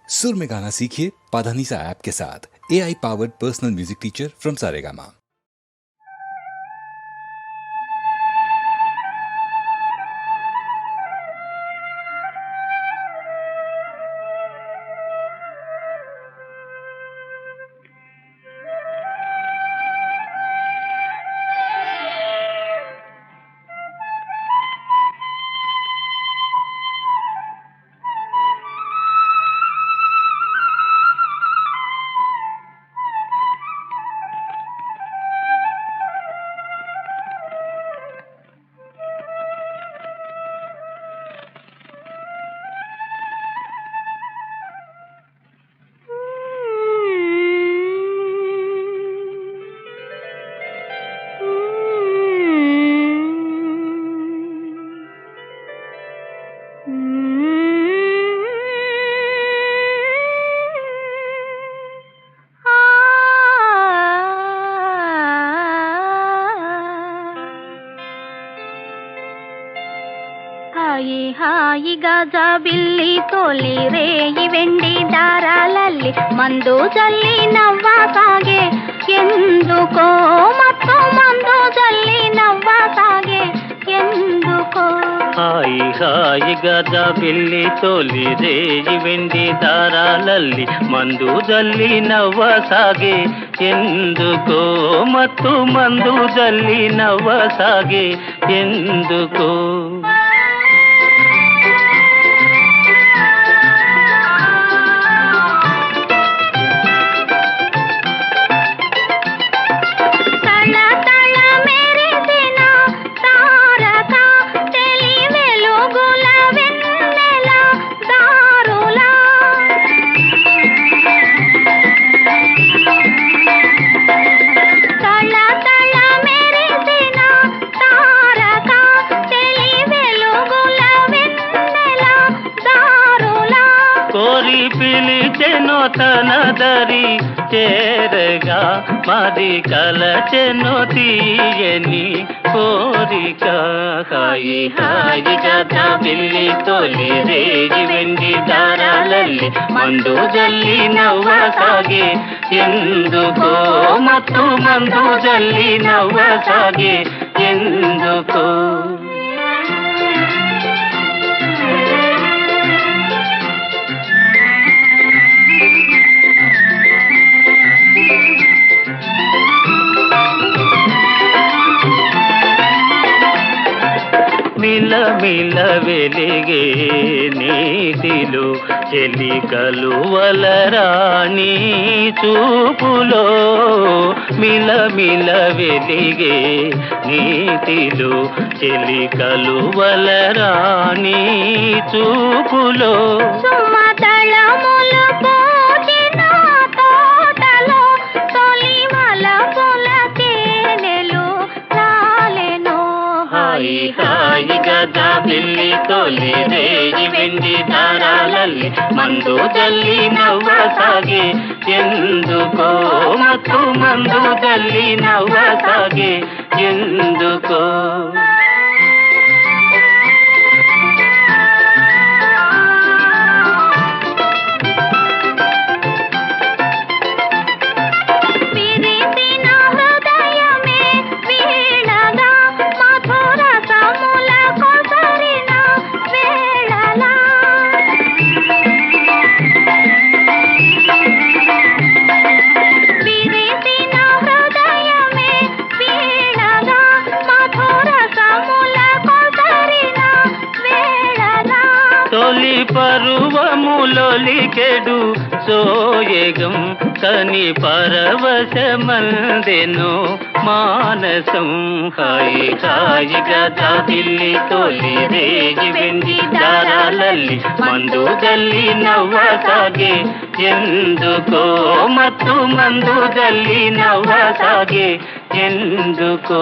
सुर में गाना सीखिए पाधानीसा ऐप के साथ। AI powered personal music teacher from Saregama. ಹಾಯಿ ಹಾಯಿ ಗಜಬಿಲ್ಲಿ ತೋಲಿ ರೇಯಿ వెండి దారాలಲ್ಲಿ మందు జల్లి నవ్వసాగే ఎందుకో ಮತ್ತು మందు జల్లి నవ్వసాగే ఎందుకో ಹಾಯಿ ಹಾಯಿ ಗಜಬಿಲ್ಲಿ ತೋಲಿ ರೇಯಿ వెండి దారాలಲ್ಲಿ మందు జల్లి నవ్వసాగే ఎందుకో ಮತ್ತು మందు జల్లి నవ్వసాగే ఎందుకో కోరి పిలిచెను తన దరి చేరగా మరి కలచెను తీయని కోరిక హాయి హాయి గజబిల్లి తోలి రేగి వెండి దారాలಲ್ಲಿ మందు జల్లి నవ్వసాగే ఎందుకో ಮತ್ತು మందు జల్లి నవ్వసాగే ఎందుకో మిల మిల వెలిగే నీటిలో చెలికలు వలరాణి చూపులో మిల మిల వెలిగే నీటిలో చెలికలు వలరాణి చూపులో సుమతళములు పోచిన తోటలో తొలిమల పొల తేనెలు రాలెను హాయి హాయి గజబిల్లి తోలి రేగి వెండి దారాలಲ್ಲಿ మందు జల్లి నవ్వసాగే ఎందుకో ಮತ್ತು మందు జల్లి నవ్వసాగే ఎందుకో తొలి పరువములొలికెడు సోయగం కని పరవశమందెను మానసం హాయి హాయి గజబిల్లి తోలి రేగి వెండి దారాలಲ್ಲಿ మందు జల్లి నవ్వసాగే ఎందుకో ಮತ್ತು మందు జల్లి నవ్వసాగే ఎందుకో